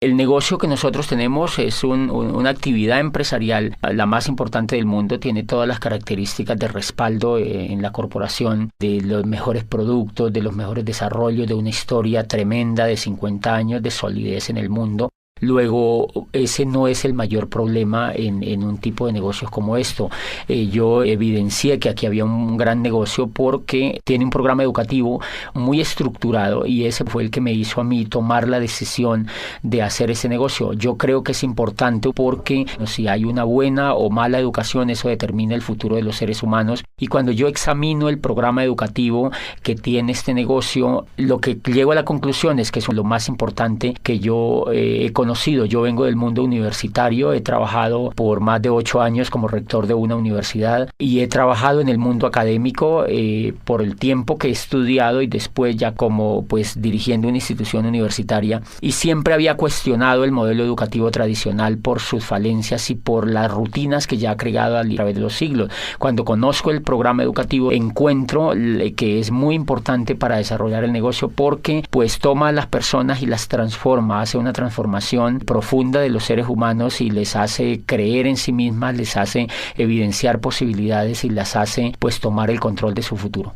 El negocio que nosotros tenemos es una actividad empresarial, la más importante del mundo, tiene todas las características de respaldo en la corporación, de los mejores productos, de los mejores desarrollos, de una historia tremenda de 50 años de solidez en el mundo. Luego, ese no es el mayor problema en un tipo de negocios como esto. Yo evidencié que aquí había un gran negocio porque tiene un programa educativo muy estructurado y ese fue el que me hizo a mí tomar la decisión de hacer ese negocio. Yo creo que es importante porque si hay una buena o mala educación, eso determina el futuro de los seres humanos. Y cuando yo examino el programa educativo que tiene este negocio, lo que llego a la conclusión es que es lo más importante que yo he conocido. Yo vengo del mundo universitario, he trabajado por más de 8 años como rector de una universidad y he trabajado en el mundo académico por el tiempo que he estudiado y después ya como dirigiendo una institución universitaria, y siempre había cuestionado el modelo educativo tradicional por sus falencias y por las rutinas que ya ha creado a través de los siglos. Cuando conozco el programa educativo encuentro que es muy importante para desarrollar el negocio porque toma a las personas y las transforma, hace una transformación profunda de los seres humanos y les hace creer en sí mismas, les hace evidenciar posibilidades y las hace tomar el control de su futuro.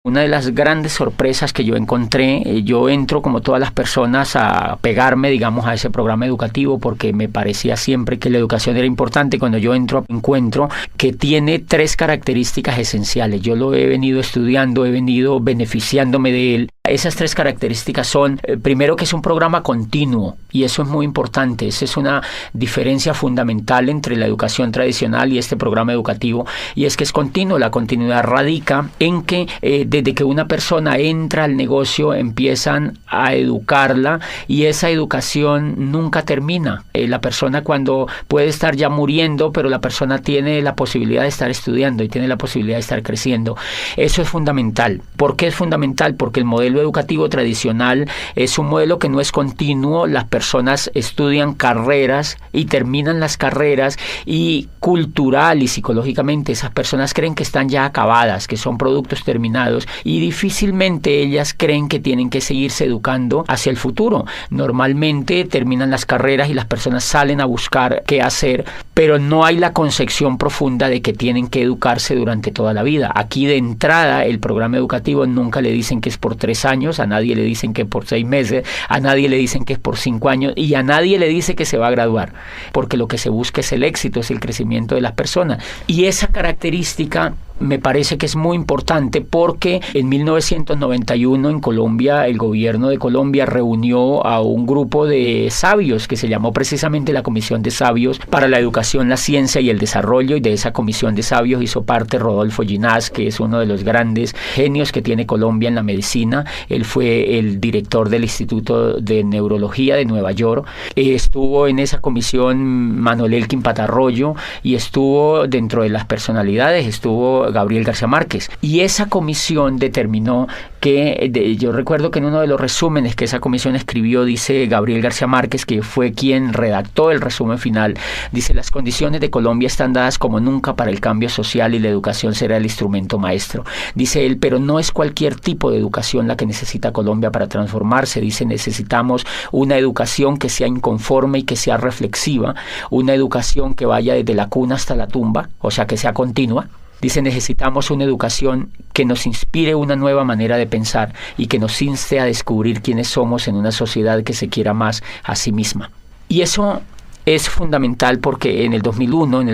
Una de las grandes sorpresas que yo encontré, yo entro como todas las personas a pegarme, digamos, a ese programa educativo porque me parecía siempre que la educación era importante. Cuando yo entro, encuentro que tiene 3 características esenciales. Yo lo he venido estudiando, he venido beneficiándome de él. Esas 3 características son, primero, que es un programa continuo, y eso es muy importante. Esa es una diferencia fundamental entre la educación tradicional y este programa educativo, y es que es continuo. La continuidad radica en que desde que una persona entra al negocio empiezan a educarla y esa educación nunca termina. La persona cuando puede estar ya muriendo, pero la persona tiene la posibilidad de estar estudiando y tiene la posibilidad de estar creciendo. Eso es fundamental. ¿Por qué es fundamental? Porque el modelo educativo tradicional es un modelo que no es continuo. Las personas estudian carreras y terminan las carreras y cultural y psicológicamente esas personas creen que están ya acabadas, que son productos terminados, y difícilmente ellas creen que tienen que seguirse educando hacia el futuro. Normalmente terminan las carreras y las personas salen a buscar qué hacer, pero no hay la concepción profunda de que tienen que educarse durante toda la vida. Aquí de entrada el programa educativo nunca le dicen que es por 3 años, a nadie le dicen que por 6 meses, a nadie le dicen que es por 5 años y a nadie le dice que se va a graduar, porque lo que se busca es el éxito, es el crecimiento de las personas. Y esa característica me parece que es muy importante porque en 1991 en Colombia, el gobierno de Colombia reunió a un grupo de sabios que se llamó precisamente la Comisión de Sabios para la Educación, la Ciencia y el Desarrollo, y de esa Comisión de Sabios hizo parte Rodolfo Ginás, que es uno de los grandes genios que tiene Colombia en la medicina. Él fue el director del Instituto de Neurología de Nueva York. Estuvo en esa comisión Manuel Elkin Patarroyo y estuvo dentro de las personalidades, estuvo Gabriel García Márquez, y esa comisión determinó que, yo recuerdo que en uno de los resúmenes que esa comisión escribió, dice Gabriel García Márquez, que fue quien redactó el resumen final, dice: las condiciones de Colombia están dadas como nunca para el cambio social y la educación será el instrumento maestro. Dice él, pero no es cualquier tipo de educación la que necesita Colombia para transformarse. Dice, necesitamos una educación que sea inconforme y que sea reflexiva, una educación que vaya desde la cuna hasta la tumba, o sea, que sea continua. Dice, necesitamos una educación que nos inspire una nueva manera de pensar y que nos inste a descubrir quiénes somos en una sociedad que se quiera más a sí misma. Y eso es fundamental porque en el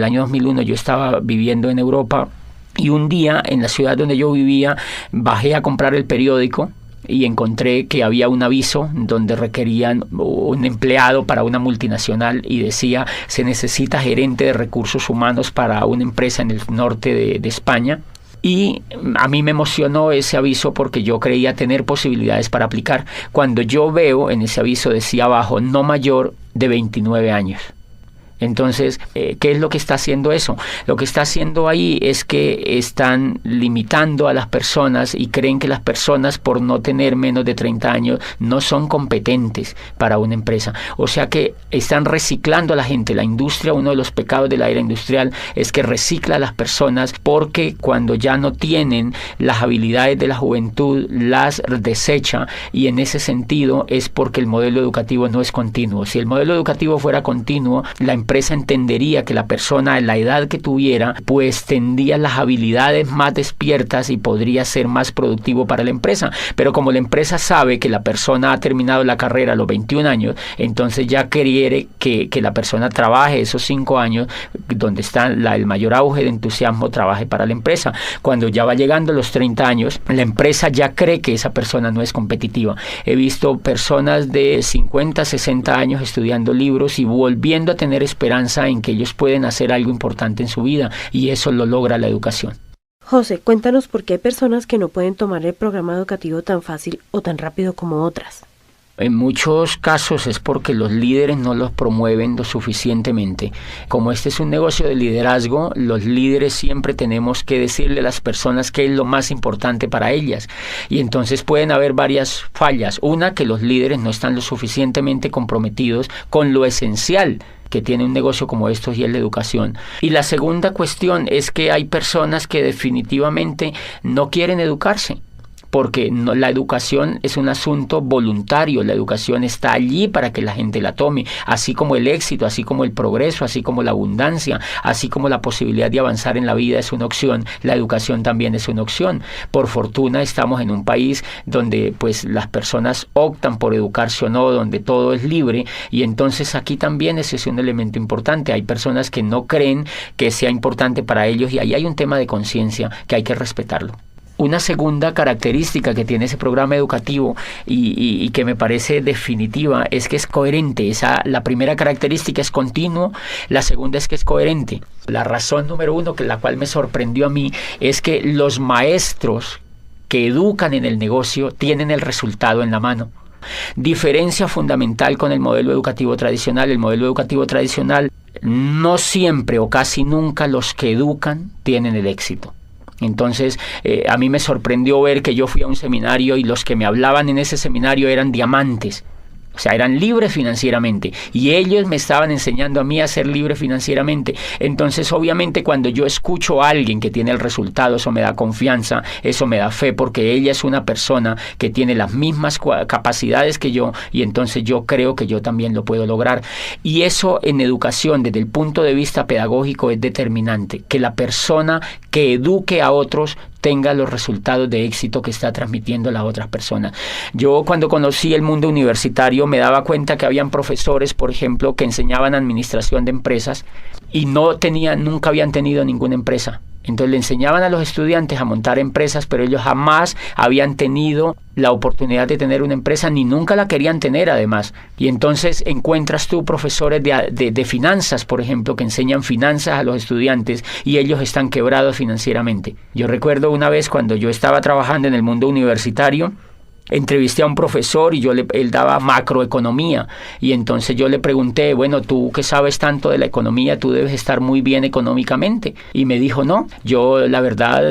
año 2001, yo estaba viviendo en Europa y un día en la ciudad donde yo vivía bajé a comprar el periódico y encontré que había un aviso donde requerían un empleado para una multinacional y decía: se necesita gerente de recursos humanos para una empresa en el norte de España. Y a mí me emocionó ese aviso porque yo creía tener posibilidades para aplicar. Cuando yo veo en ese aviso decía abajo: no mayor de 29 años. Entonces, ¿qué es lo que está haciendo eso? Lo que está haciendo ahí es que están limitando a las personas y creen que las personas, por no tener menos de 30 años, no son competentes para una empresa. O sea que están reciclando a la gente. La industria, uno de los pecados de la era industrial es que recicla a las personas, porque cuando ya no tienen las habilidades de la juventud las desecha, y en ese sentido es porque el modelo educativo no es continuo. Si el modelo educativo fuera continuo, la empresa entendería que la persona en la edad que tuviera pues tendría las habilidades más despiertas y podría ser más productivo para la empresa. Pero como la empresa sabe que la persona ha terminado la carrera a los 21 años, entonces ya quiere que la persona trabaje esos 5 años, donde está el mayor auge de entusiasmo, trabaje para la empresa. Cuando ya va llegando a los 30 años, la empresa ya cree que esa persona no es competitiva. He visto personas de 50, 60 años estudiando libros y volviendo a tener esperanza en que ellos pueden hacer algo importante en su vida, y eso lo logra la educación. José, cuéntanos por qué hay personas que no pueden tomar el programa educativo tan fácil o tan rápido como otras. En muchos casos es porque los líderes no los promueven lo suficientemente. Como este es un negocio de liderazgo, los líderes siempre tenemos que decirle a las personas qué es lo más importante para ellas. Y entonces pueden haber varias fallas. Una, que los líderes no están lo suficientemente comprometidos con lo esencial que tiene un negocio como estos, y es la educación. Y la segunda cuestión es que hay personas que definitivamente no quieren educarse, porque la educación es un asunto voluntario. La educación está allí para que la gente la tome, así como el éxito, así como el progreso, así como la abundancia, así como la posibilidad de avanzar en la vida es una opción. La educación también es una opción. Por fortuna estamos en un país donde pues las personas optan por educarse o no, donde todo es libre, y entonces aquí también ese es un elemento importante. Hay personas que no creen que sea importante para ellos, y ahí hay un tema de conciencia que hay que respetarlo. Una segunda característica que tiene ese programa educativo y que me parece definitiva es que es coherente. La primera característica es continuo, la segunda es que es coherente. La razón número uno, la cual me sorprendió a mí, es que los maestros que educan en el negocio tienen el resultado en la mano. Diferencia fundamental con el modelo educativo tradicional. El modelo educativo tradicional, no siempre o casi nunca los que educan tienen el éxito. Entonces, a mí me sorprendió ver que yo fui a un seminario y los que me hablaban en ese seminario eran diamantes. O sea, eran libres financieramente, y ellos me estaban enseñando a mí a ser libre financieramente. Entonces, obviamente, cuando yo escucho a alguien que tiene el resultado, eso me da confianza, eso me da fe, porque ella es una persona que tiene las mismas capacidades que yo, y entonces yo creo que yo también lo puedo lograr. Y eso en educación, desde el punto de vista pedagógico, es determinante, que la persona que eduque a otros tenga los resultados de éxito que está transmitiendo a las otras personas. Yo, cuando conocí el mundo universitario, me daba cuenta que habían profesores, por ejemplo, que enseñaban administración de empresas y nunca habían tenido ninguna empresa. Entonces le enseñaban a los estudiantes a montar empresas, pero ellos jamás habían tenido la oportunidad de tener una empresa, ni nunca la querían tener además. Y entonces encuentras tú profesores de finanzas, por ejemplo, que enseñan finanzas a los estudiantes y ellos están quebrados financieramente. Yo recuerdo una vez cuando yo estaba trabajando en el mundo universitario, entrevisté a un profesor y él daba macroeconomía, y entonces yo le pregunté, bueno, tú que sabes tanto de la economía, tú debes estar muy bien económicamente, y me dijo, no, yo la verdad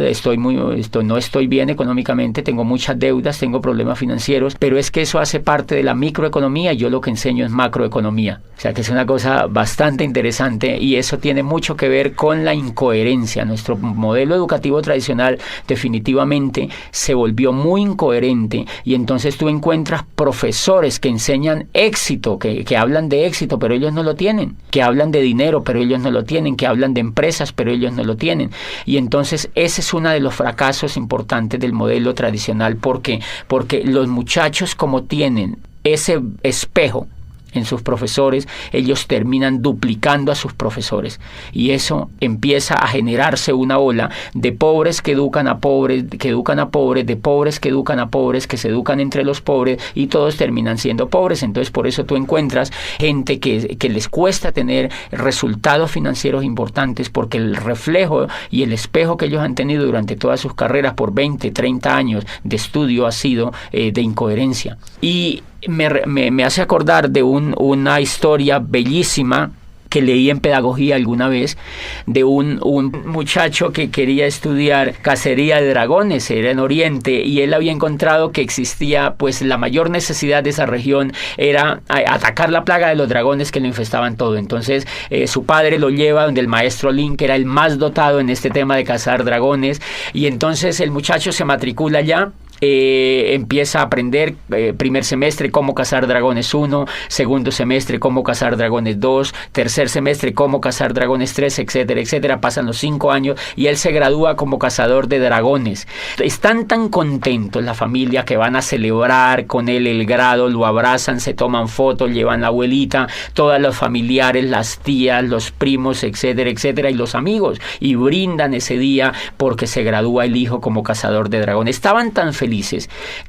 no estoy bien económicamente, tengo muchas deudas, tengo problemas financieros, pero es que eso hace parte de la microeconomía y yo lo que enseño es macroeconomía. O sea que es una cosa bastante interesante, y eso tiene mucho que ver con la incoherencia. Nuestro modelo educativo tradicional definitivamente se volvió muy incoherente, y entonces tú encuentras profesores que enseñan éxito, que hablan de éxito, pero ellos no lo tienen, que hablan de dinero, pero ellos no lo tienen, que hablan de empresas, pero ellos no lo tienen. Y entonces ese es uno de los fracasos importantes del modelo tradicional. ¿Por qué? Porque los muchachos, como tienen ese espejo en sus profesores, ellos terminan duplicando a sus profesores, y eso empieza a generarse una ola de pobres que educan a pobres, de pobres que educan a pobres, que se educan entre los pobres, y todos terminan siendo pobres. Entonces por eso tú encuentras gente que les cuesta tener resultados financieros importantes, porque el reflejo y el espejo que ellos han tenido durante todas sus carreras por 20, 30 años de estudio ha sido de incoherencia. Y me hace acordar de una historia bellísima que leí en pedagogía alguna vez de un muchacho que quería estudiar cacería de dragones, era en Oriente, y él había encontrado que existía, pues la mayor necesidad de esa región era atacar la plaga de los dragones que lo infestaban todo. Entonces su padre lo lleva donde el maestro Lin, que era el más dotado en este tema de cazar dragones, y entonces el muchacho se matricula allá. Empieza a aprender primer semestre cómo cazar dragones 1, segundo semestre cómo cazar dragones 2, tercer semestre cómo cazar dragones 3, etcétera, etcétera. Pasan los 5 años y él se gradúa como cazador de dragones. Están tan contentos la familia que van a celebrar con él el grado, lo abrazan, se toman fotos, llevan la abuelita, todos los familiares, las tías, los primos, etcétera, etcétera, y los amigos, y brindan ese día porque se gradúa el hijo como cazador de dragones. Estaban tan felices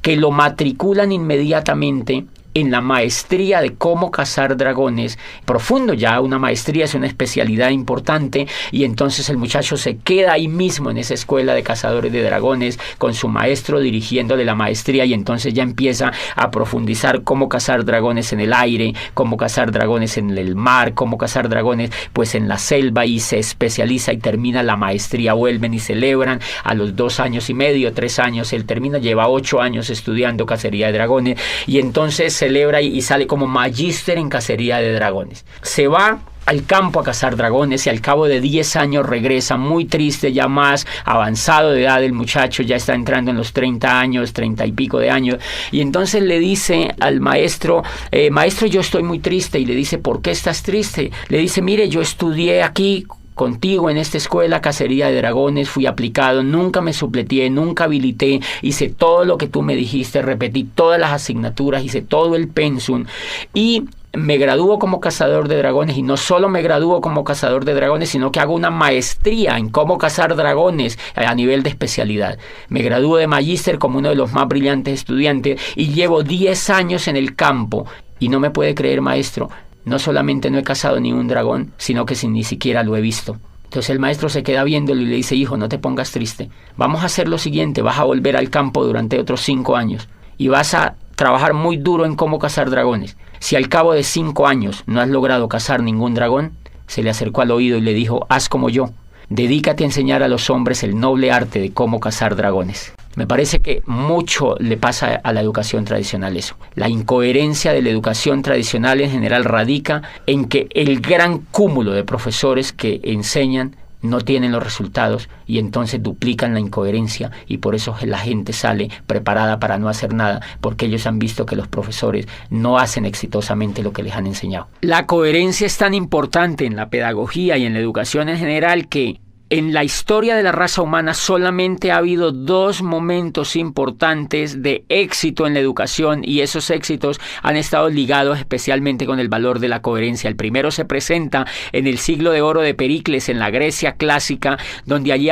que lo matriculan inmediatamente en la maestría de cómo cazar dragones, profundo ya, una maestría es una especialidad importante, y entonces el muchacho se queda ahí mismo en esa escuela de cazadores de dragones con su maestro dirigiéndole la maestría, y entonces ya empieza a profundizar cómo cazar dragones en el aire, cómo cazar dragones en el mar, cómo cazar dragones pues en la selva, y se especializa y termina la maestría. Vuelven y celebran a los 2 años y medio, 3 años, él termina, lleva 8 años estudiando cacería de dragones, y entonces celebra y sale como magíster en cacería de dragones. Se va al campo a cazar dragones y al cabo de 10 años regresa muy triste, ya más avanzado de edad el muchacho, ya está entrando en los 30 años, 30 y pico de años, y entonces le dice al maestro, maestro, yo estoy muy triste, y le dice, ¿por qué estás triste? Le dice, mire, yo estudié aquí contigo en esta escuela cacería de dragones, fui aplicado, nunca me supleteé, nunca habilité, hice todo lo que tú me dijiste, repetí todas las asignaturas, hice todo el pensum, y me gradúo como cazador de dragones, y no solo me gradúo como cazador de dragones, sino que hago una maestría en cómo cazar dragones a nivel de especialidad. Me gradúo de magíster como uno de los más brillantes estudiantes, y llevo 10 años en el campo, y no me puede creer, maestro, no solamente no he cazado ni un dragón, sino que ni siquiera lo he visto. Entonces el maestro se queda viéndolo y le dice, hijo, no te pongas triste. Vamos a hacer lo siguiente, vas a volver al campo durante otros 5 años y vas a trabajar muy duro en cómo cazar dragones. Si al cabo de 5 años no has logrado cazar ningún dragón, se le acercó al oído y le dijo, haz como yo, dedícate a enseñar a los hombres el noble arte de cómo cazar dragones. Me parece que mucho le pasa a la educación tradicional eso. La incoherencia de la educación tradicional en general radica en que el gran cúmulo de profesores que enseñan no tienen los resultados, y entonces duplican la incoherencia, y por eso la gente sale preparada para no hacer nada, porque ellos han visto que los profesores no hacen exitosamente lo que les han enseñado. La coherencia es tan importante en la pedagogía y en la educación en general que en la historia de la raza humana solamente ha habido 2 momentos importantes de éxito en la educación, y esos éxitos han estado ligados especialmente con el valor de la coherencia. El primero se presenta en el siglo de oro de Pericles, en la Grecia clásica, donde allí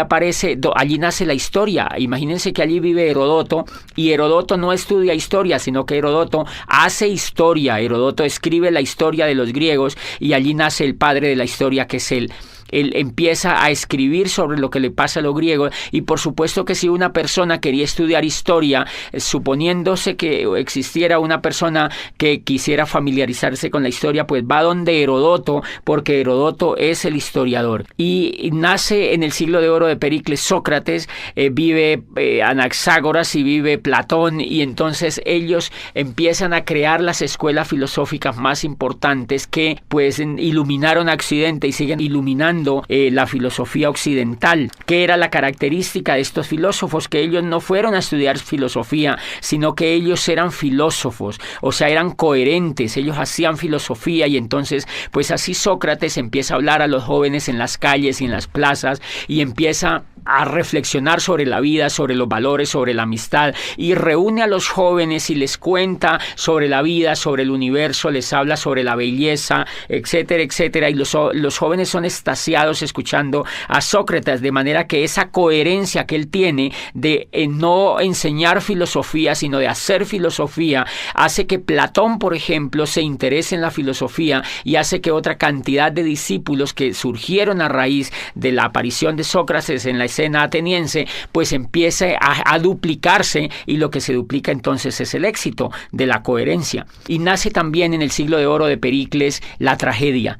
nace la historia. Imagínense que allí vive Herodoto, y Herodoto no estudia historia, sino que Herodoto hace historia. Herodoto escribe la historia de los griegos, y allí nace el padre de la historia, que es él. Él empieza a escribir sobre lo que le pasa a los griegos, y por supuesto que si una persona quería estudiar historia, suponiéndose que existiera una persona que quisiera familiarizarse con la historia, pues va donde Herodoto, porque Herodoto es el historiador. Y nace en el siglo de oro de Pericles Sócrates, vive Anaxágoras y vive Platón, y entonces ellos empiezan a crear las escuelas filosóficas más importantes que pues iluminaron a Occidente y siguen iluminando la filosofía occidental. ¿Qué era la característica de estos filósofos? Que ellos no fueron a estudiar filosofía, sino que ellos eran filósofos, o sea, eran coherentes, ellos hacían filosofía, y entonces pues así Sócrates empieza a hablar a los jóvenes en las calles y en las plazas, y empieza a reflexionar sobre la vida, sobre los valores, sobre la amistad, y reúne a los jóvenes y les cuenta sobre la vida, sobre el universo, les habla sobre la belleza, etcétera, etcétera, y los jóvenes son extasiados escuchando a Sócrates, de manera que esa coherencia que él tiene de no enseñar filosofía, sino de hacer filosofía, hace que Platón, por ejemplo, se interese en la filosofía, y hace que otra cantidad de discípulos que surgieron a raíz de la aparición de Sócrates en la escena ateniense, pues empiece a duplicarse, y lo que se duplica entonces es el éxito de la coherencia. Y nace también en el siglo de oro de Pericles la tragedia.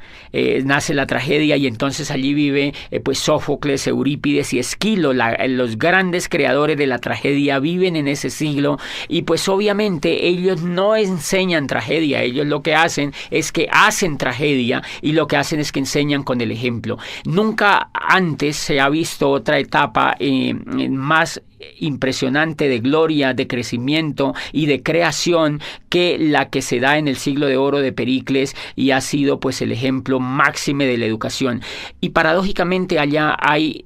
Nace la tragedia, y entonces allí vive pues Sófocles, Eurípides y Esquilo, los grandes creadores de la tragedia viven en ese siglo, y pues obviamente ellos no enseñan tragedia, ellos lo que hacen es que hacen tragedia, y lo que hacen es que enseñan con el ejemplo. Nunca antes se ha visto otra etapa más impresionante de gloria, de crecimiento y de creación que la que se da en el siglo de oro de Pericles, y ha sido pues el ejemplo máximo de la educación. Y paradójicamente allá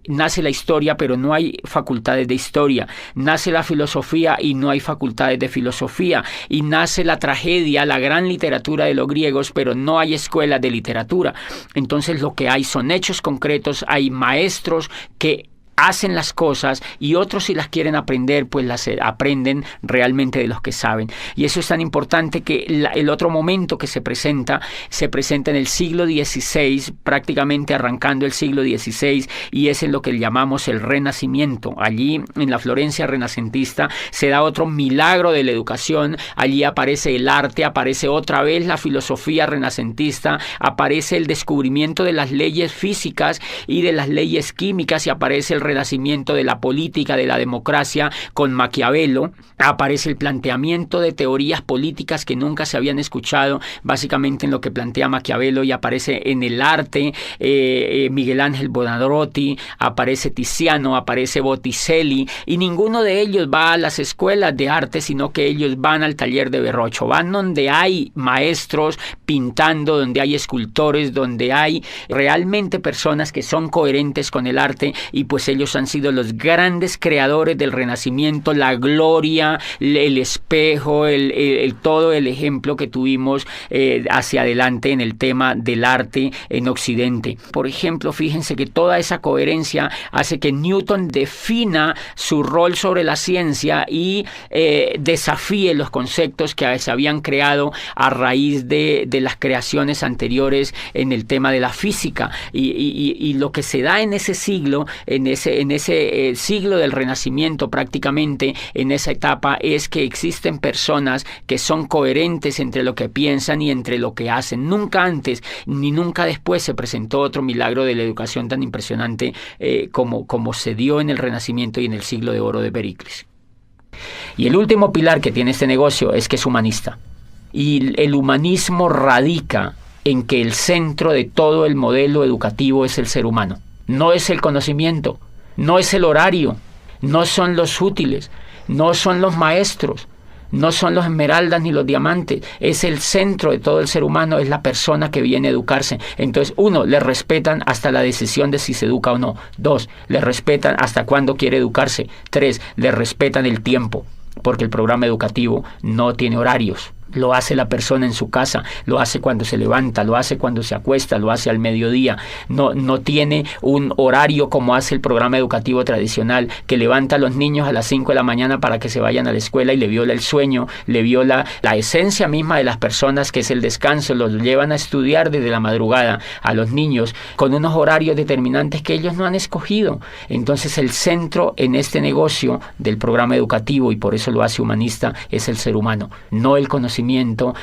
nace la historia, pero no hay facultades de historia, nace la filosofía y no hay facultades de filosofía, y nace la tragedia, la gran literatura de los griegos, pero no hay escuelas de literatura. Entonces lo que hay son hechos concretos, hay maestros que hacen las cosas, y otros, si las quieren aprender, pues las aprenden realmente de los que saben. Y eso es tan importante que el otro momento que se presenta en el siglo XVI, prácticamente arrancando el siglo XVI, y es en lo que llamamos el Renacimiento. Allí, en la Florencia renacentista, se da otro milagro de la educación. Allí aparece el arte, aparece otra vez la filosofía renacentista, aparece el descubrimiento de las leyes físicas y de las leyes químicas, y aparece el renacimiento de la política, de la democracia con Maquiavelo. Aparece el planteamiento de teorías políticas que nunca se habían escuchado, básicamente en lo que plantea Maquiavelo, y aparece en el arte Miguel Ángel Buonarroti, aparece Tiziano, aparece Botticelli, y ninguno de ellos va a las escuelas de arte, sino que ellos van al taller de Verrocchio, van donde hay maestros pintando, donde hay escultores, donde hay realmente personas que son coherentes con el arte, y pues ellos han sido los grandes creadores del Renacimiento, la gloria, el espejo, todo el ejemplo que tuvimos hacia adelante en el tema del arte en Occidente. Por ejemplo, fíjense que toda esa coherencia hace que Newton defina su rol sobre la ciencia y desafíe los conceptos que se habían creado a raíz de las creaciones anteriores en el tema de la física. Y lo que se da en ese siglo, en ese siglo del Renacimiento, prácticamente en esa etapa, es que existen personas que son coherentes entre lo que piensan y entre lo que hacen. Nunca antes ni nunca después se presentó otro milagro de la educación tan impresionante como se dio en el Renacimiento y en el siglo de oro de Pericles. Y el último pilar que tiene este negocio es que es humanista. Y el humanismo radica en que el centro de todo el modelo educativo es el ser humano. No es el conocimiento, no es el horario, no son los útiles, no son los maestros, no son los esmeraldas ni los diamantes. Es el centro de todo el ser humano, es la persona que viene a educarse. Entonces, 1, le respetan hasta la decisión de si se educa o no. 2, le respetan hasta cuándo quiere educarse. 3, le respetan el tiempo, porque el programa educativo no tiene horarios. Lo hace la persona en su casa, lo hace cuando se levanta, lo hace cuando se acuesta, lo hace al mediodía. No tiene un horario como hace el programa educativo tradicional, que levanta a los niños a las 5 de la mañana para que se vayan a la escuela y le viola el sueño, le viola la esencia misma de las personas, que es el descanso. Los llevan a estudiar desde la madrugada a los niños con unos horarios determinantes que ellos no han escogido. Entonces el centro en este negocio del programa educativo, y por eso lo hace humanista, es el ser humano, no el conocimiento,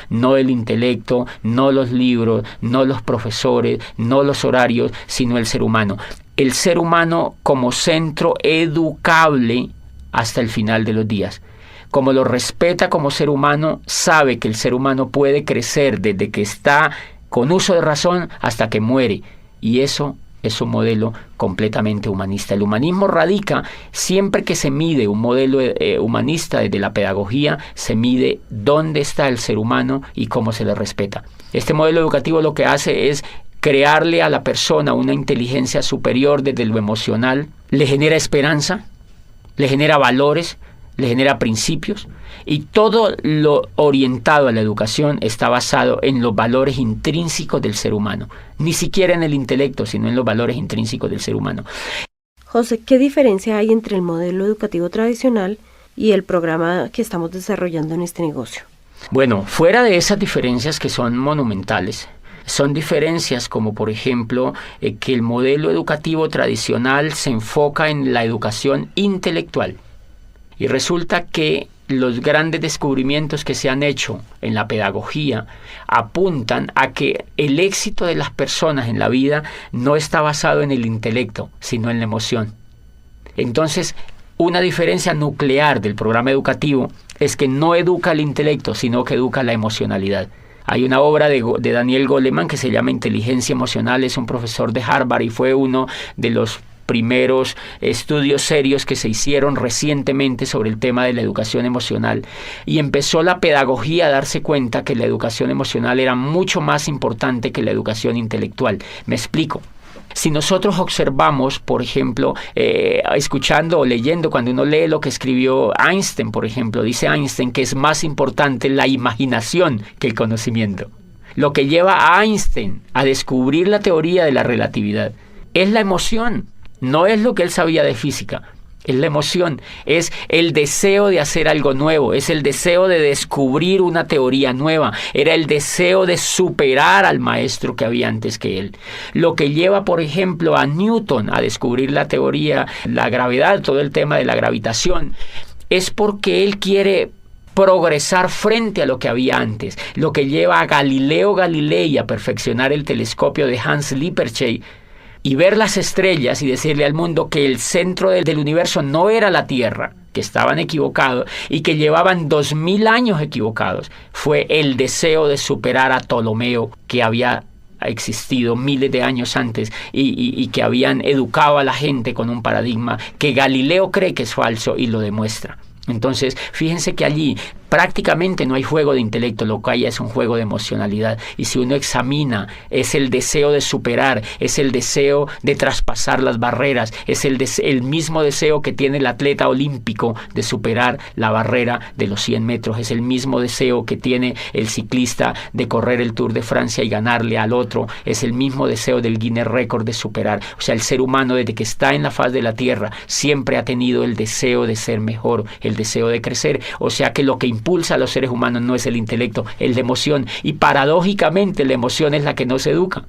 no el intelecto, no los libros, no los profesores, no los horarios, sino el ser humano. El ser humano como centro educable hasta el final de los días. Como lo respeta como ser humano, sabe que el ser humano puede crecer desde que está con uso de razón hasta que muere. Y eso es un modelo completamente humanista. El humanismo radica, siempre que se mide un modelo humanista desde la pedagogía, se mide dónde está el ser humano y cómo se le respeta. Este modelo educativo lo que hace es crearle a la persona una inteligencia superior desde lo emocional, le genera esperanza, le genera valores, le genera principios, y todo lo orientado a la educación está basado en los valores intrínsecos del ser humano, ni siquiera en el intelecto, sino en los valores intrínsecos del ser humano. José, ¿qué diferencia hay entre el modelo educativo tradicional y el programa que estamos desarrollando en este negocio? Bueno, fuera de esas diferencias que son monumentales, Son diferencias como, por ejemplo, que el modelo educativo tradicional se enfoca en la educación intelectual. Y resulta que los grandes descubrimientos que se han hecho en la pedagogía apuntan a que el éxito de las personas en la vida no está basado en el intelecto, sino en la emoción. Entonces, una diferencia nuclear del programa educativo es que no educa el intelecto, sino que educa la emocionalidad. Hay una obra de Daniel Goleman que se llama Inteligencia Emocional, es un profesor de Harvard y fue uno de los primeros estudios serios que se hicieron recientemente sobre el tema de la educación emocional, y empezó la pedagogía a darse cuenta que la educación emocional era mucho más importante que la educación intelectual. Me explico. Si nosotros observamos, por ejemplo, escuchando o leyendo, cuando uno lee lo que escribió Einstein, por ejemplo, dice Einstein que es más importante la imaginación que el conocimiento. Lo que lleva a Einstein a descubrir la teoría de la relatividad es la emoción, no es lo que él sabía de física. Es la emoción, es el deseo de hacer algo nuevo, es el deseo de descubrir una teoría nueva, era el deseo de superar al maestro que había antes que él. Lo que lleva, por ejemplo, a Newton a descubrir la teoría, la gravedad, todo el tema de la gravitación, es porque él quiere progresar frente a lo que había antes. Lo que lleva a Galileo Galilei a perfeccionar el telescopio de Hans Lippershey y ver las estrellas y decirle al mundo que el centro del universo no era la Tierra, que estaban equivocados y que llevaban 2000 años equivocados, fue el deseo de superar a Ptolomeo, que había existido miles de años antes y que habían educado a la gente con un paradigma que Galileo cree que es falso y lo demuestra. Entonces, fíjense que allí prácticamente no hay juego de intelecto, lo que hay es un juego de emocionalidad. Y si uno examina, es el deseo de superar, es el deseo de traspasar las barreras, es el mismo deseo que tiene el atleta olímpico de superar la barrera de los 100 metros, es el mismo deseo que tiene el ciclista de correr el Tour de Francia y ganarle al otro, es el mismo deseo del Guinness Record de superar. O sea, el ser humano desde que está en la faz de la tierra siempre ha tenido el deseo de ser mejor, el deseo de crecer. O sea que lo que impulsa a los seres humanos no es el intelecto, es la emoción, y paradójicamente la emoción es la que no se educa.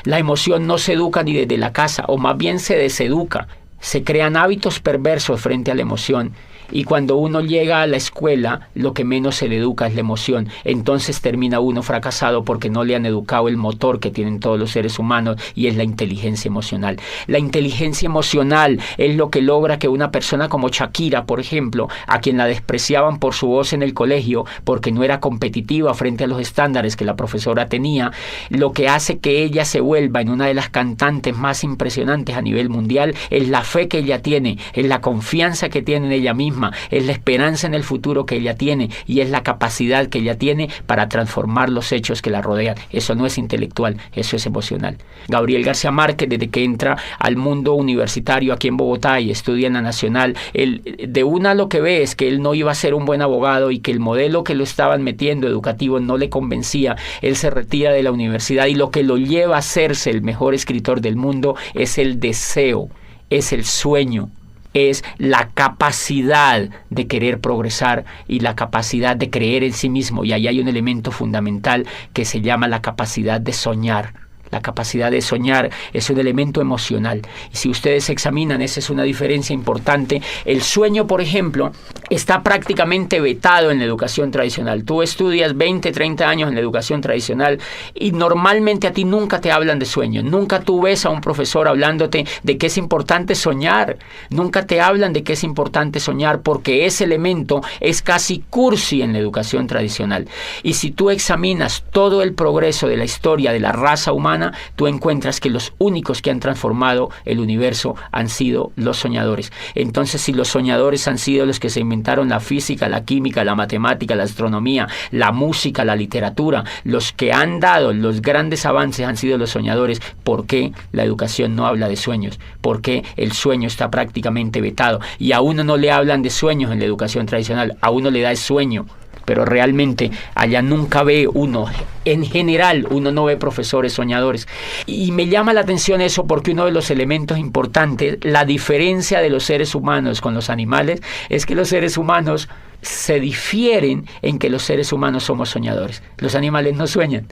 La emoción no se educa ni desde la casa, o más bien se deseduca. Se crean hábitos perversos frente a la emoción, y cuando uno llega a la escuela, lo que menos se le educa es la emoción. Entonces termina uno fracasado porque no le han educado el motor que tienen todos los seres humanos, y es la inteligencia emocional. La inteligencia emocional es lo que logra que una persona como Shakira, por ejemplo, a quien la despreciaban por su voz en el colegio, porque no era competitiva frente a los estándares que la profesora tenía, lo que hace que ella se vuelva en una de las cantantes más impresionantes a nivel mundial es la fe que ella tiene, es la confianza que tiene en ella misma, es la esperanza en el futuro que ella tiene, y es la capacidad que ella tiene para transformar los hechos que la rodean. Eso no es intelectual, eso es emocional. Gabriel García Márquez, desde que entra al mundo universitario aquí en Bogotá y estudia en la Nacional, él, de una lo que ve es que él no iba a ser un buen abogado y que el modelo que lo estaban metiendo educativo no le convencía. Él se retira de la universidad, y lo que lo lleva a hacerse el mejor escritor del mundo es el deseo, es el sueño, es la capacidad de querer progresar y la capacidad de creer en sí mismo. Y ahí hay un elemento fundamental que se llama la capacidad de soñar. La capacidad de soñar es un elemento emocional. Y si ustedes examinan, esa es una diferencia importante. El sueño, por ejemplo, está prácticamente vetado en la educación tradicional. Tú estudias 20, 30 años en la educación tradicional y normalmente a ti nunca te hablan de sueño. Nunca tú ves a un profesor hablándote de que es importante soñar. Nunca te hablan de que es importante soñar, porque ese elemento es casi cursi en la educación tradicional. Y si tú examinas todo el progreso de la historia de la raza humana, tú encuentras que los únicos que han transformado el universo han sido los soñadores. Entonces, si los soñadores han sido los que se inventaron la física, la química, la matemática, la astronomía, la música, la literatura, los que han dado los grandes avances han sido los soñadores, ¿por qué la educación no habla de sueños? ¿Por qué el sueño está prácticamente vetado? Y a uno no le hablan de sueños en la educación tradicional, a uno le da el sueño. Pero realmente allá nunca ve uno, en general uno no ve profesores soñadores. Y me llama la atención eso porque uno de los elementos importantes, la diferencia de los seres humanos con los animales, es que los seres humanos se difieren en que los seres humanos somos soñadores. Los animales no sueñan.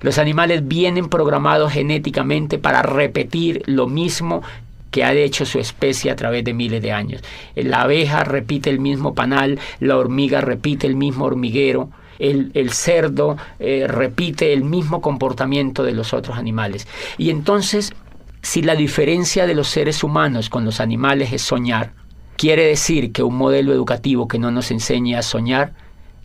Los animales vienen programados genéticamente para repetir lo mismo que ha hecho su especie a través de miles de años. La abeja repite el mismo panal, la hormiga repite el mismo hormiguero, el cerdo repite el mismo comportamiento de los otros animales. Y entonces, si la diferencia de los seres humanos con los animales es soñar, quiere decir que un modelo educativo que no nos enseñe a soñar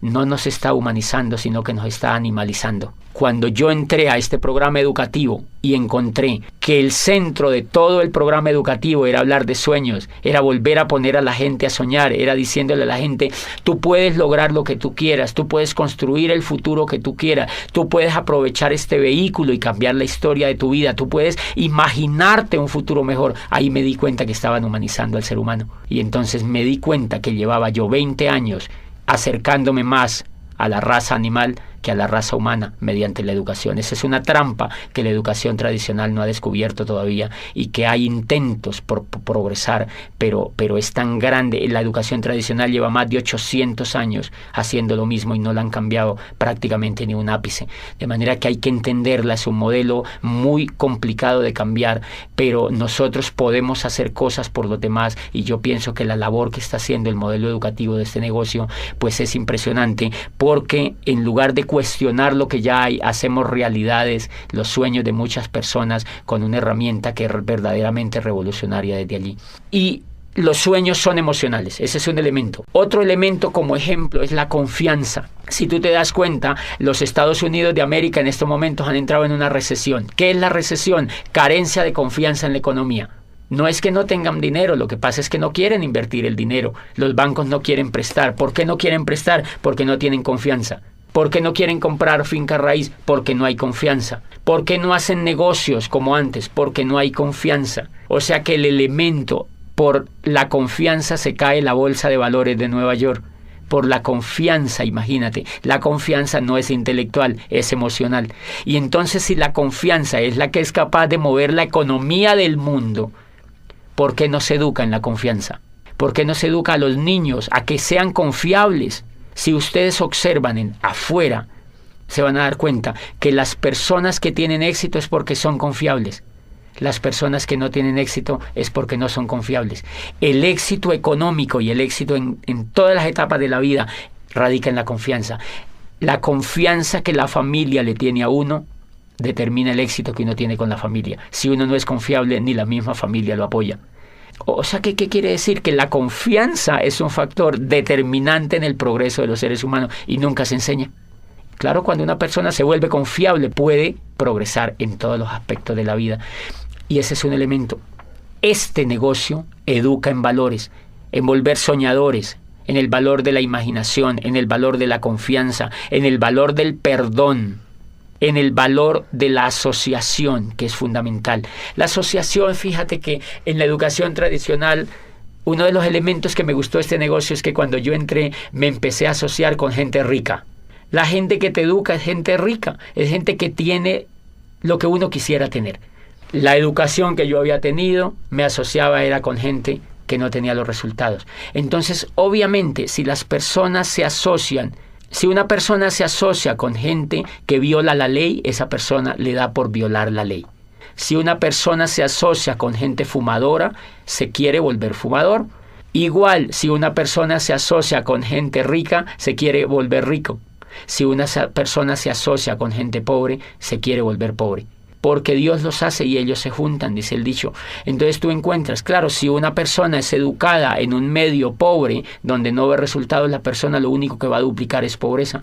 no nos está humanizando, sino que nos está animalizando. Cuando yo entré a este programa educativo y encontré que el centro de todo el programa educativo era hablar de sueños, era volver a poner a la gente a soñar, era diciéndole a la gente, tú puedes lograr lo que tú quieras, tú puedes construir el futuro que tú quieras, tú puedes aprovechar este vehículo y cambiar la historia de tu vida, tú puedes imaginarte un futuro mejor. Ahí me di cuenta que estaban humanizando al ser humano. Y entonces me di cuenta que llevaba yo 20 años acercándome más a la raza animal que a la raza humana mediante la educación. Esa es una trampa que la educación tradicional no ha descubierto todavía y que hay intentos por progresar, pero es tan grande. La educación tradicional lleva más de 800 años haciendo lo mismo y no la han cambiado prácticamente ni un ápice. De manera que hay que entenderla, es un modelo muy complicado de cambiar, pero nosotros podemos hacer cosas por los demás y yo pienso que la labor que está haciendo el modelo educativo de este negocio pues es impresionante, porque en lugar de cuestionar lo que ya hay, hacemos realidades los sueños de muchas personas con una herramienta que es verdaderamente revolucionaria desde allí. Y los sueños son emocionales, ese es un elemento. Otro elemento como ejemplo es la confianza. Si tú te das cuenta, los Estados Unidos de América en estos momentos han entrado en una recesión. ¿Qué es la recesión? Carencia de confianza en la economía. No es que no tengan dinero, lo que pasa es que no quieren invertir el dinero. Los bancos no quieren prestar. ¿Por qué no quieren prestar? Porque no tienen confianza. ¿Por qué no quieren comprar finca raíz? Porque no hay confianza. ¿Por qué no hacen negocios como antes? Porque no hay confianza. O sea que el elemento, por la confianza se cae la bolsa de valores de Nueva York. Por la confianza, imagínate, la confianza no es intelectual, es emocional. Y entonces si la confianza es la que es capaz de mover la economía del mundo, ¿por qué no se educa en la confianza? ¿Por qué no se educa a los niños a que sean confiables? Si ustedes observan afuera, se van a dar cuenta que las personas que tienen éxito es porque son confiables. Las personas que no tienen éxito es porque no son confiables. El éxito económico y el éxito en todas las etapas de la vida radica en la confianza. La confianza que la familia le tiene a uno determina el éxito que uno tiene con la familia. Si uno no es confiable, ni la misma familia lo apoya. O sea, ¿qué quiere decir? Que la confianza es un factor determinante en el progreso de los seres humanos y nunca se enseña. Claro, cuando una persona se vuelve confiable, puede progresar en todos los aspectos de la vida. Y ese es un elemento. Este negocio educa en valores, en volver soñadores, en el valor de la imaginación, en el valor de la confianza, en el valor del perdón, en el valor de la asociación, que es fundamental. La asociación, fíjate que en la educación tradicional, uno de los elementos que me gustó de este negocio es que cuando yo entré me empecé a asociar con gente rica. La gente que te educa es gente rica, es gente que tiene lo que uno quisiera tener. La educación que yo había tenido me asociaba era con gente que no tenía los resultados. Entonces, obviamente, si las personas se asocian, si una persona se asocia con gente que viola la ley, esa persona le da por violar la ley. Si una persona se asocia con gente fumadora, se quiere volver fumador. Igual, si una persona se asocia con gente rica, se quiere volver rico. Si una persona se asocia con gente pobre, se quiere volver pobre. Porque Dios los hace y ellos se juntan, dice el dicho. Entonces tú encuentras, claro, si una persona es educada en un medio pobre, donde no ve resultados, la persona lo único que va a duplicar es pobreza.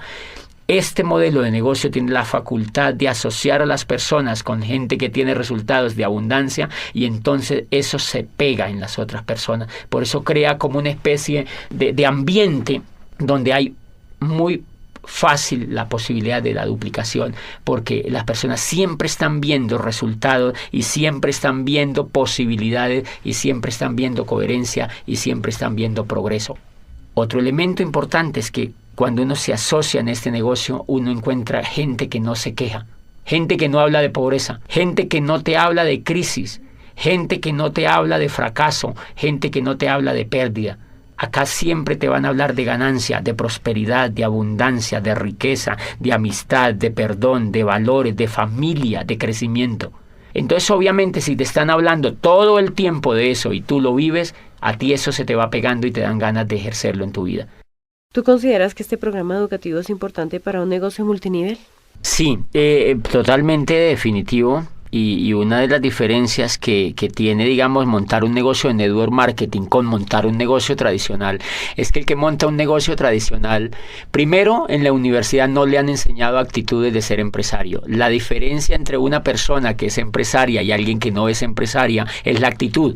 Este modelo de negocio tiene la facultad de asociar a las personas con gente que tiene resultados de abundancia y entonces eso se pega en las otras personas. Por eso crea como una especie de ambiente donde hay muy fácil la posibilidad de la duplicación, porque las personas siempre están viendo resultados y siempre están viendo posibilidades y siempre están viendo coherencia y siempre están viendo progreso. Otro elemento importante es que cuando uno se asocia en este negocio, uno encuentra gente que no se queja, gente que no habla de pobreza, gente que no te habla de crisis, gente que no te habla de fracaso, gente que no te habla de pérdida. Acá siempre te van a hablar de ganancia, de prosperidad, de abundancia, de riqueza, de amistad, de perdón, de valores, de familia, de crecimiento. Entonces, obviamente, si te están hablando todo el tiempo de eso y tú lo vives, a ti eso se te va pegando y te dan ganas de ejercerlo en tu vida. ¿Tú consideras que este programa educativo es importante para un negocio multinivel? Sí, totalmente definitivo. Y una de las diferencias que tiene, digamos, montar un negocio de network marketing con montar un negocio tradicional es que el que monta un negocio tradicional, primero, en la universidad no le han enseñado actitudes de ser empresario. La diferencia entre una persona que es empresaria y alguien que no es empresaria es la actitud.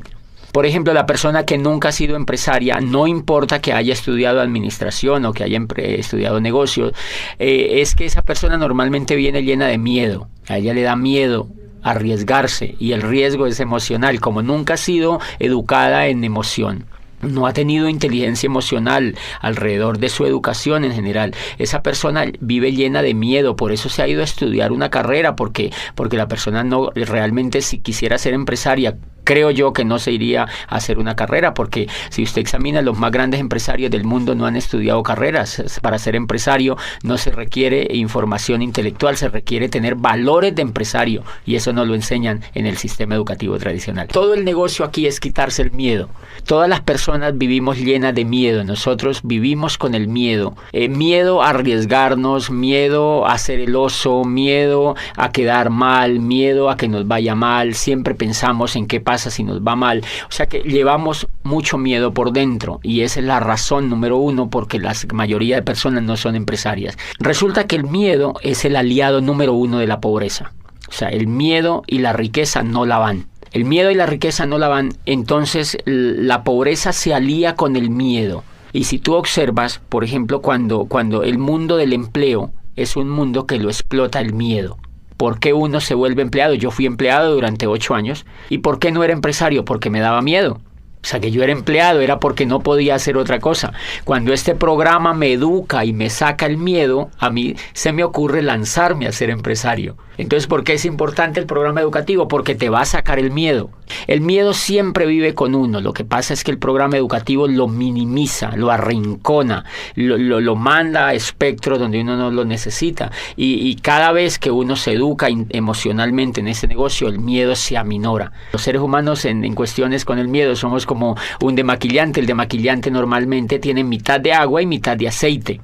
Por ejemplo, la persona que nunca ha sido empresaria, no importa que haya estudiado administración o que haya estudiado negocios, es que esa persona normalmente viene llena de miedo. A ella le da miedo arriesgarse, y el riesgo es emocional. Como nunca ha sido educada en emoción, no ha tenido inteligencia emocional alrededor de su educación en general, esa persona vive llena de miedo. Por eso se ha ido a estudiar una carrera, porque la persona no realmente, si quisiera ser empresaria, creo yo que no se iría a hacer una carrera, porque si usted examina, los más grandes empresarios del mundo no han estudiado carreras. Para ser empresario no se requiere información intelectual, se requiere tener valores de empresario, y eso no lo enseñan en el sistema educativo tradicional. Todo el negocio aquí es quitarse el miedo. Todas las personas vivimos llenas de miedo. Nosotros vivimos con el miedo. Miedo a arriesgarnos, miedo a ser el oso, miedo a quedar mal, miedo a que nos vaya mal. Siempre pensamos en qué pasa si nos va mal. O sea que llevamos mucho miedo por dentro, y esa es la razón número uno porque la mayoría de personas no son empresarias. Resulta que el miedo es el aliado número uno de la pobreza. O sea, el miedo y la riqueza no la van. El miedo y la riqueza no la van, entonces la pobreza se alía con el miedo. Y si tú observas, por ejemplo, cuando el mundo del empleo es un mundo que lo explota el miedo. ¿Por qué uno se vuelve empleado? Yo fui empleado durante 8 años. ¿Y por qué no era empresario? Porque me daba miedo. O sea, que yo era empleado era porque no podía hacer otra cosa. Cuando este programa me educa y me saca el miedo, a mí se me ocurre lanzarme a ser empresario. Entonces, ¿por qué es importante el programa educativo? Porque te va a sacar el miedo. El miedo siempre vive con uno. Lo que pasa es que el programa educativo lo minimiza, lo arrincona, lo manda a espectros donde uno no lo necesita. Y cada vez que uno se educa emocionalmente en ese negocio, el miedo se aminora. Los seres humanos en cuestiones con el miedo somos como un demaquillante. El demaquillante normalmente tiene mitad de agua y mitad de aceite.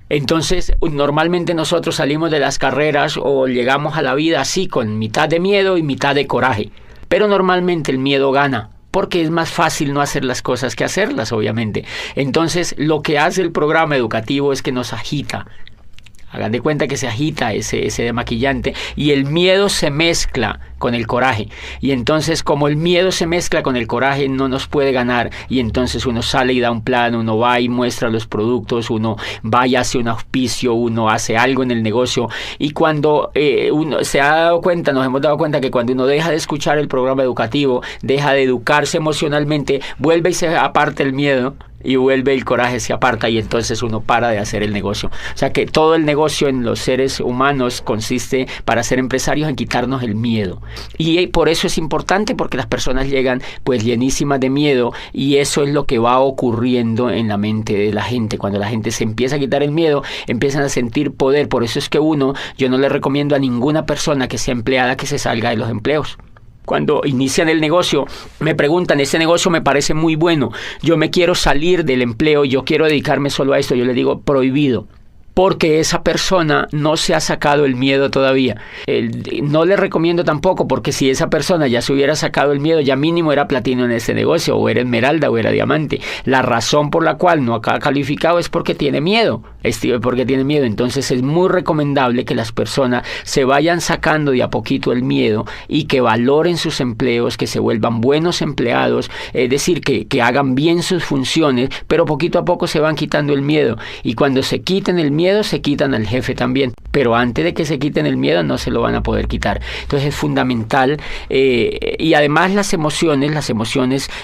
Entonces, normalmente nosotros salimos de las carreras o llegamos a la vida así, con mitad de miedo y mitad de coraje. Pero normalmente el miedo gana, porque es más fácil no hacer las cosas que hacerlas, obviamente. Entonces, lo que hace el programa educativo es que nos agita. Hagan de cuenta que se agita ese demaquillante, y el miedo se mezcla con el coraje. Y entonces, como el miedo se mezcla con el coraje, no nos puede ganar. Y entonces uno sale y da un plan, uno va y muestra los productos, uno va y hace un auspicio, uno hace algo en el negocio. Y cuando uno se ha dado cuenta, nos hemos dado cuenta que cuando uno deja de escuchar el programa educativo, deja de educarse emocionalmente, vuelve y se aparta el miedo, y vuelve el coraje, se aparta, y entonces uno para de hacer el negocio. O sea que todo el negocio en los seres humanos consiste, para ser empresarios, en quitarnos el miedo. Y por eso es importante, porque las personas llegan pues llenísimas de miedo, y eso es lo que va ocurriendo en la mente de la gente. Cuando la gente se empieza a quitar el miedo, empiezan a sentir poder. Por eso es que yo no le recomiendo a ninguna persona que sea empleada que se salga de los empleos. Cuando inician el negocio, me preguntan, ese negocio me parece muy bueno, yo me quiero salir del empleo, yo quiero dedicarme solo a esto. Yo le digo, prohibido. Porque esa persona no se ha sacado el miedo todavía. No le recomiendo tampoco, porque si esa persona ya se hubiera sacado el miedo, ya mínimo era platino en ese negocio, o era esmeralda, o era diamante. La razón por la cual no ha calificado es porque tiene miedo. Entonces es muy recomendable que las personas se vayan sacando de a poquito el miedo, y que valoren sus empleos, que se vuelvan buenos empleados, es decir, que hagan bien sus funciones, pero poquito a poco se van quitando el miedo. Y cuando se quiten el miedo, se quitan al jefe también, pero antes de que se quiten el miedo no se lo van a poder quitar. Entonces es fundamental, y además las emociones,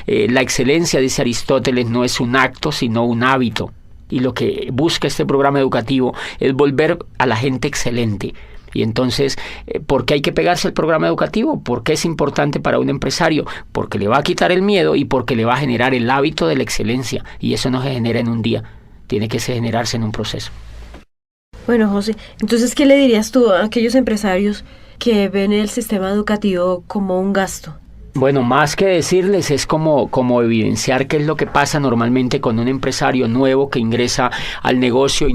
la excelencia, dice Aristóteles, no es un acto sino un hábito, y lo que busca este programa educativo es volver a la gente excelente. Y entonces, ¿por qué hay que pegarse al programa educativo? ¿Por qué es importante para un empresario? Porque le va a quitar el miedo y porque le va a generar el hábito de la excelencia. Y eso no se genera en un día, tiene que generarse en un proceso. Bueno, José, entonces, ¿qué le dirías tú a aquellos empresarios que ven el sistema educativo como un gasto? Bueno, más que decirles es como evidenciar qué es lo que pasa normalmente con un empresario nuevo que ingresa al negocio y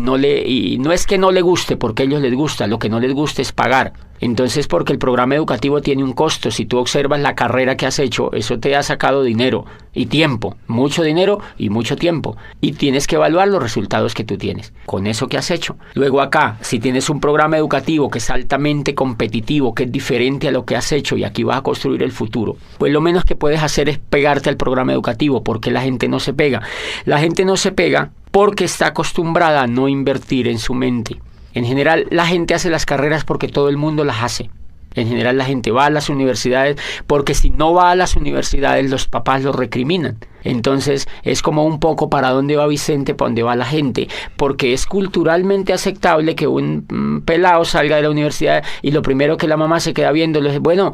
no es que no le guste, porque a ellos les gusta, lo que no les gusta es pagar. Entonces, porque el programa educativo tiene un costo, si tú observas la carrera que has hecho, eso te ha sacado dinero y tiempo, mucho dinero y mucho tiempo, y tienes que evaluar los resultados que tú tienes con eso que has hecho. Luego acá, si tienes un programa educativo que es altamente competitivo, que es diferente a lo que has hecho y aquí vas a construir el futuro, pues lo menos que puedes hacer es pegarte al programa educativo. Porque la gente no se pega. La gente no se pega porque está acostumbrada a no invertir en su mente. En general, la gente hace las carreras porque todo el mundo las hace. En general, la gente va a las universidades porque si no va a las universidades, los papás lo recriminan. Entonces, es como un poco para dónde va Vicente, para dónde va la gente. Porque es culturalmente aceptable que un pelado salga de la universidad y lo primero que la mamá se queda viendo es, bueno,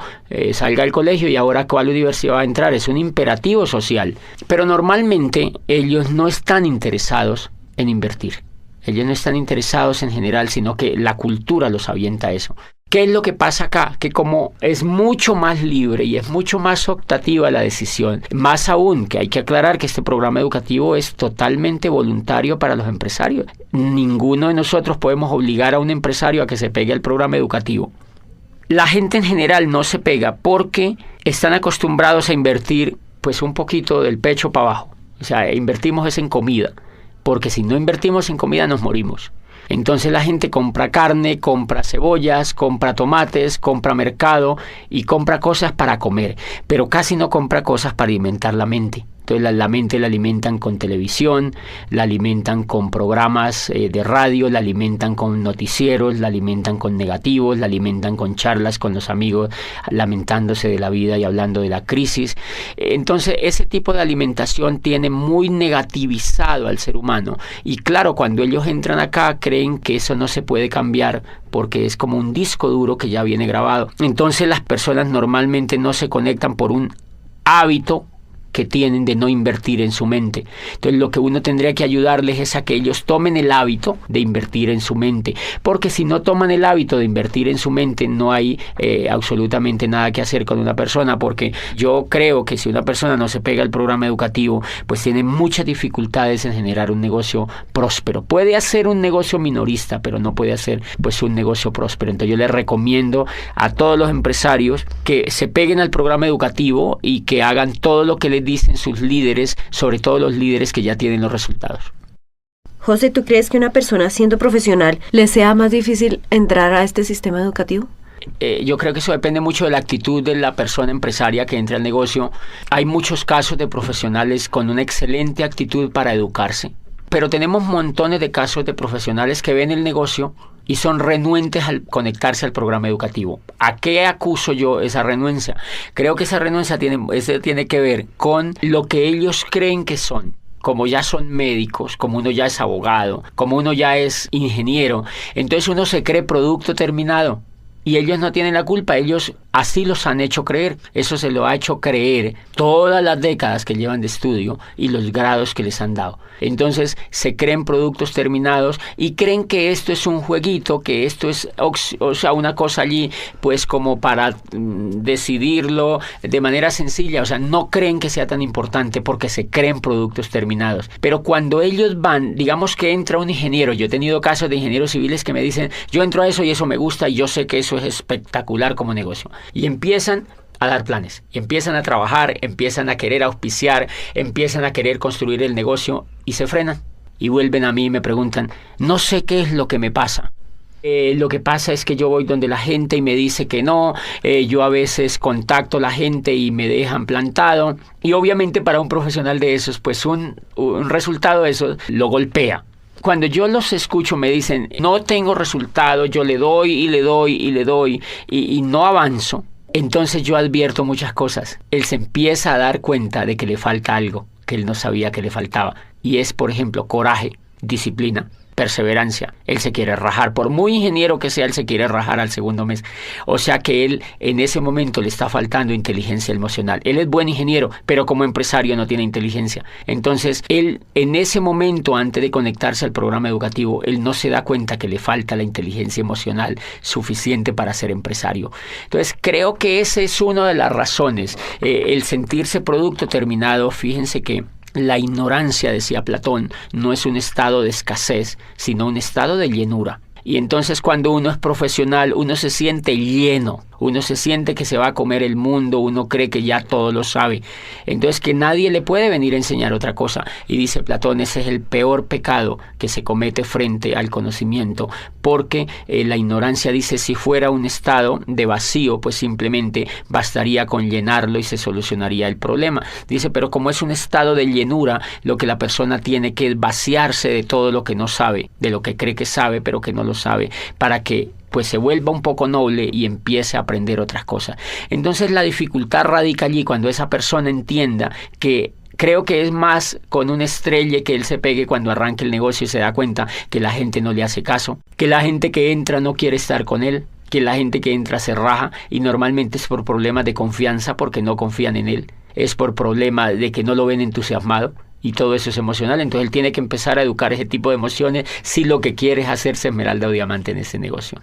salga del colegio y ahora ¿cuál universidad va a entrar? Es un imperativo social. Pero normalmente ellos no están interesados en invertir. Ellos no están interesados en general, sino que la cultura los avienta a eso. ¿Qué es lo que pasa acá? Que como es mucho más libre y es mucho más optativa la decisión, más aún que hay que aclarar que este programa educativo es totalmente voluntario para los empresarios. Ninguno de nosotros podemos obligar a un empresario a que se pegue al programa educativo. La gente en general no se pega porque están acostumbrados a invertir pues un poquito del pecho para abajo. O sea, invertimos es en comida. Porque si no invertimos en comida nos morimos. Entonces la gente compra carne, compra cebollas, compra tomates, compra mercado y compra cosas para comer, pero casi no compra cosas para alimentar la mente. Entonces la mente la alimentan con televisión, la alimentan con programas de radio, la alimentan con noticieros, la alimentan con negativos, la alimentan con charlas con los amigos, lamentándose de la vida y hablando de la crisis. Entonces ese tipo de alimentación tiene muy negativizado al ser humano. Y claro, cuando ellos entran acá creen que eso no se puede cambiar porque es como un disco duro que ya viene grabado. Entonces las personas normalmente no se conectan por un hábito que tienen de no invertir en su mente. Entonces lo que uno tendría que ayudarles es a que ellos tomen el hábito de invertir en su mente, porque si no toman el hábito de invertir en su mente no hay absolutamente nada que hacer con una persona, porque yo creo que si una persona no se pega al programa educativo, pues tiene muchas dificultades en generar un negocio próspero. Puede hacer un negocio minorista, pero no puede hacer pues un negocio próspero. Entonces yo les recomiendo a todos los empresarios que se peguen al programa educativo y que hagan todo lo que les dicen sus líderes, sobre todo los líderes que ya tienen los resultados. José, ¿tú crees que una persona siendo profesional le sea más difícil entrar a este sistema educativo? Yo creo que eso depende mucho de la actitud de la persona empresaria que entra al negocio. Hay muchos casos de profesionales con una excelente actitud para educarse, pero tenemos montones de casos de profesionales que ven el negocio y son renuentes al conectarse al programa educativo. ¿A qué acuso yo esa renuencia? Creo que esa renuncia tiene que ver con lo que ellos creen que son. Como ya son médicos, como uno ya es abogado, como uno ya es ingeniero, entonces uno se cree producto terminado. Y ellos no tienen la culpa, ellos así los han hecho creer. Eso se lo ha hecho creer todas las décadas que llevan de estudio y los grados que les han dado. Entonces se creen productos terminados y creen que esto es un jueguito, que esto es una cosa allí pues como para decidirlo de manera sencilla. O sea, no creen que sea tan importante porque se creen productos terminados. Pero cuando ellos van, digamos que entra un ingeniero, yo he tenido casos de ingenieros civiles que me dicen, yo entro a eso y eso me gusta y yo sé que eso es espectacular como negocio. Y empiezan a dar planes, y empiezan a trabajar, empiezan a querer auspiciar, empiezan a querer construir el negocio y se frenan. Y vuelven a mí y me preguntan, no sé qué es lo que me pasa. Lo que pasa es que yo voy donde la gente y me dice que no, yo a veces contacto a la gente y me dejan plantado. Y obviamente para un profesional de esos, pues un resultado de eso lo golpea. Cuando yo los escucho me dicen, no tengo resultado, yo le doy y le doy y le doy y no avanzo, entonces yo advierto muchas cosas. Él se empieza a dar cuenta de que le falta algo que él no sabía que le faltaba. Y es, por ejemplo, coraje, disciplina, perseverancia. Él se quiere rajar, por muy ingeniero que sea, él se quiere rajar al segundo mes. O sea que él en ese momento le está faltando inteligencia emocional. Él es buen ingeniero, pero como empresario no tiene inteligencia. Entonces, él en ese momento, antes de conectarse al programa educativo, él no se da cuenta que le falta la inteligencia emocional suficiente para ser empresario. Entonces, creo que esa es una de las razones. El sentirse producto terminado, fíjense que la ignorancia, decía Platón, no es un estado de escasez, sino un estado de llenura. Y entonces cuando uno es profesional, uno se siente lleno, uno se siente que se va a comer el mundo, uno cree que ya todo lo sabe. Entonces que nadie le puede venir a enseñar otra cosa. Y dice Platón, ese es el peor pecado que se comete frente al conocimiento, porque la ignorancia, dice, si fuera un estado de vacío, pues simplemente bastaría con llenarlo y se solucionaría el problema. Dice, pero como es un estado de llenura, lo que la persona tiene que vaciarse de todo lo que no sabe, de lo que cree que sabe, pero que no lo sabe, para que pues se vuelva un poco noble y empiece a aprender otras cosas. Entonces la dificultad radica allí cuando esa persona entienda que creo que es más con un estrelle que él se pegue cuando arranque el negocio y se da cuenta que la gente no le hace caso, que la gente que entra no quiere estar con él, que la gente que entra se raja y normalmente es por problemas de confianza porque no confían en él, es por problema de que no lo ven entusiasmado. Y todo eso es emocional, entonces él tiene que empezar a educar ese tipo de emociones si lo que quiere es hacerse esmeralda o diamante en ese negocio.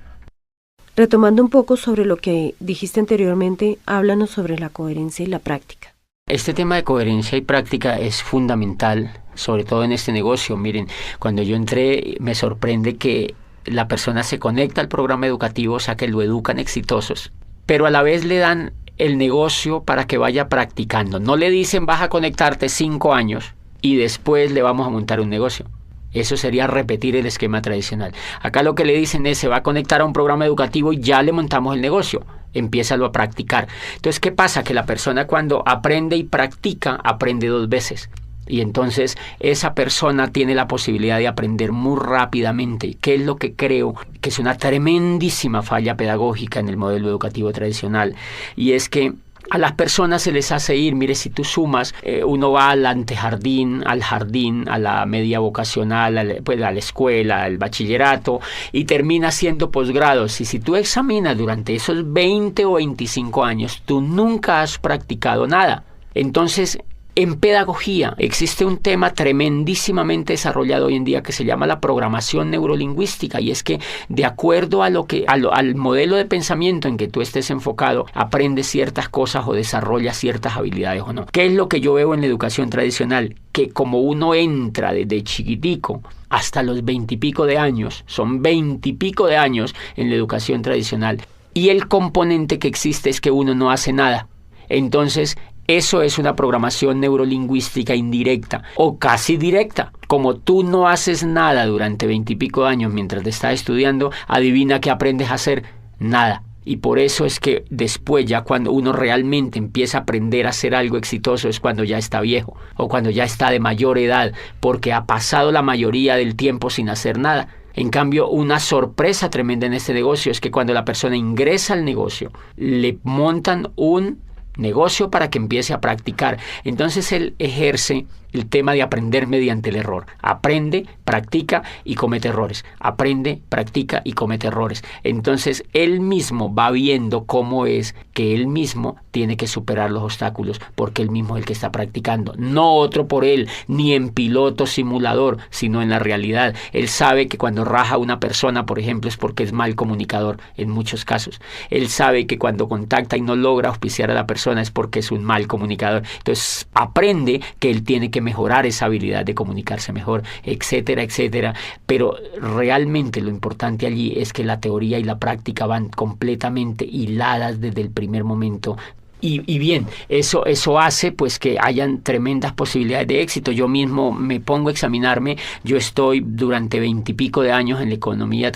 Retomando un poco sobre lo que dijiste anteriormente, háblanos sobre la coherencia y la práctica. Este tema de coherencia y práctica es fundamental, sobre todo en este negocio. Miren, cuando yo entré me sorprende que la persona se conecta al programa educativo, o sea que lo educan exitosos, pero a la vez le dan el negocio para que vaya practicando. No le dicen vas a conectarte 5 años y después le vamos a montar un negocio. Eso sería repetir el esquema tradicional. Acá lo que le dicen es se va a conectar a un programa educativo y ya le montamos el negocio. Empiézalo a practicar. Entonces, ¿qué pasa? Que la persona cuando aprende y practica, aprende 2 veces. Y entonces esa persona tiene la posibilidad de aprender muy rápidamente, que es lo que creo que es una tremendísima falla pedagógica en el modelo educativo tradicional. Y es que a las personas se les hace ir, mire, si tú sumas, uno va al antejardín, al jardín, a la media vocacional, a la escuela, al bachillerato, y termina haciendo posgrados. Y si tú examinas durante esos 20 o 25 años, tú nunca has practicado nada. Entonces, en pedagogía existe un tema tremendísimamente desarrollado hoy en día que se llama la programación neurolingüística, y es que de acuerdo a al modelo de pensamiento en que tú estés enfocado, aprendes ciertas cosas o desarrollas ciertas habilidades o no. ¿Qué es lo que yo veo en la educación tradicional? Que como uno entra desde chiquitico hasta los 20 y pico de años, son 20 y pico de años en la educación tradicional, y el componente que existe es que uno no hace nada. Entonces, eso es una programación neurolingüística indirecta o casi directa. Como tú no haces nada durante 20 y pico de años mientras te estás estudiando, adivina qué aprendes a hacer. Nada. Y por eso es que después, ya cuando uno realmente empieza a aprender a hacer algo exitoso, es cuando ya está viejo o cuando ya está de mayor edad, porque ha pasado la mayoría del tiempo sin hacer nada. En cambio, una sorpresa tremenda en este negocio es que cuando la persona ingresa al negocio, le montan un negocio para que empiece a practicar. Entonces él ejerce el tema de aprender mediante el error. Aprende, practica y comete errores. Aprende, practica y comete errores. Entonces él mismo va viendo cómo es que él mismo tiene que superar los obstáculos, porque él mismo es el que está practicando. No otro por él, ni en piloto simulador, sino en la realidad. Él sabe que cuando raja a una persona, por ejemplo, es porque es mal comunicador en muchos casos. Él sabe que cuando contacta y no logra auspiciar a la persona es porque es un mal comunicador. Entonces aprende que él tiene que mejorar esa habilidad de comunicarse mejor, etcétera, etcétera. Pero realmente lo importante allí es que la teoría y la práctica van completamente hiladas desde el primer momento. Y bien, eso hace pues que hayan tremendas posibilidades de éxito. Yo mismo me pongo a examinarme. Yo estoy durante 20 y pico de años en la economía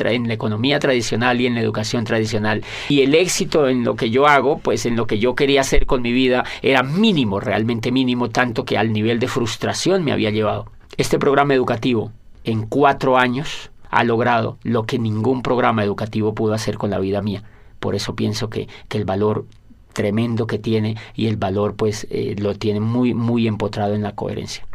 tradicional y en la educación tradicional. Y el éxito en lo que yo hago, pues en lo que yo quería hacer con mi vida, era mínimo, realmente mínimo, tanto que al nivel de frustración me había llevado. Este programa educativo, en 4 años, ha logrado lo que ningún programa educativo pudo hacer con la vida mía. Por eso pienso que el valor tremendo que tiene y el valor pues lo tiene muy, muy empotrado en la coherencia.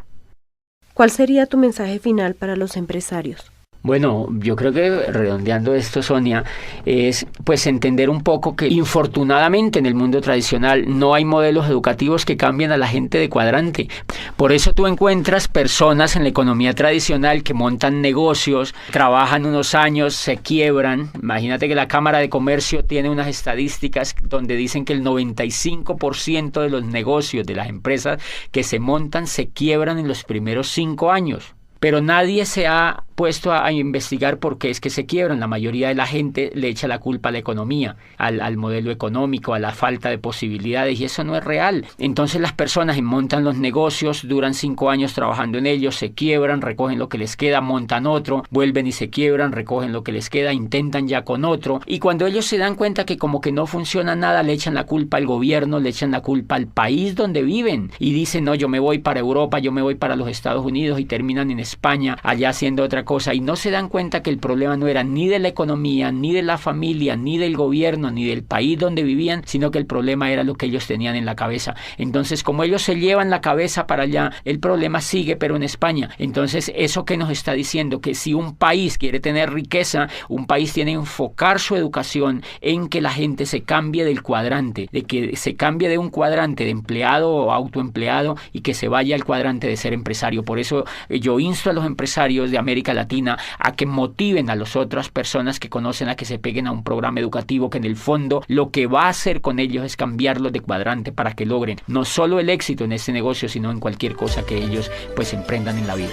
¿Cuál sería tu mensaje final para los empresarios? Bueno, yo creo que redondeando esto, Sonia, es pues entender un poco que infortunadamente en el mundo tradicional no hay modelos educativos que cambien a la gente de cuadrante. Por eso tú encuentras personas en la economía tradicional que montan negocios, trabajan unos años, se quiebran. Imagínate que la Cámara de Comercio tiene unas estadísticas donde dicen que el 95% de los negocios de las empresas que se montan se quiebran en los primeros 5 años. Pero nadie se ha puesto a investigar por qué es que se quiebran. La mayoría de la gente le echa la culpa a la economía, al modelo económico, a la falta de posibilidades, y eso no es real. Entonces las personas montan los negocios, duran 5 años trabajando en ellos, se quiebran, recogen lo que les queda, montan otro, vuelven y se quiebran, recogen lo que les queda, intentan ya con otro, y cuando ellos se dan cuenta que como que no funciona nada, le echan la culpa al gobierno, le echan la culpa al país donde viven, y dicen, no, yo me voy para Europa, yo me voy para los Estados Unidos, y terminan en España, allá haciendo otra cosa, y no se dan cuenta que el problema no era ni de la economía, ni de la familia, ni del gobierno, ni del país donde vivían, sino que el problema era lo que ellos tenían en la cabeza. Entonces, como ellos se llevan la cabeza para allá, el problema sigue, pero en España. Entonces, eso que nos está diciendo, que si un país quiere tener riqueza, un país tiene que enfocar su educación en que la gente se cambie del cuadrante, de que se cambie de un cuadrante de empleado o autoempleado y que se vaya al cuadrante de ser empresario. Por eso yo insto a los empresarios de América Latina a que motiven a las otras personas que conocen a que se peguen a un programa educativo que en el fondo lo que va a hacer con ellos es cambiarlos de cuadrante para que logren no solo el éxito en este negocio, sino en cualquier cosa que ellos pues emprendan en la vida.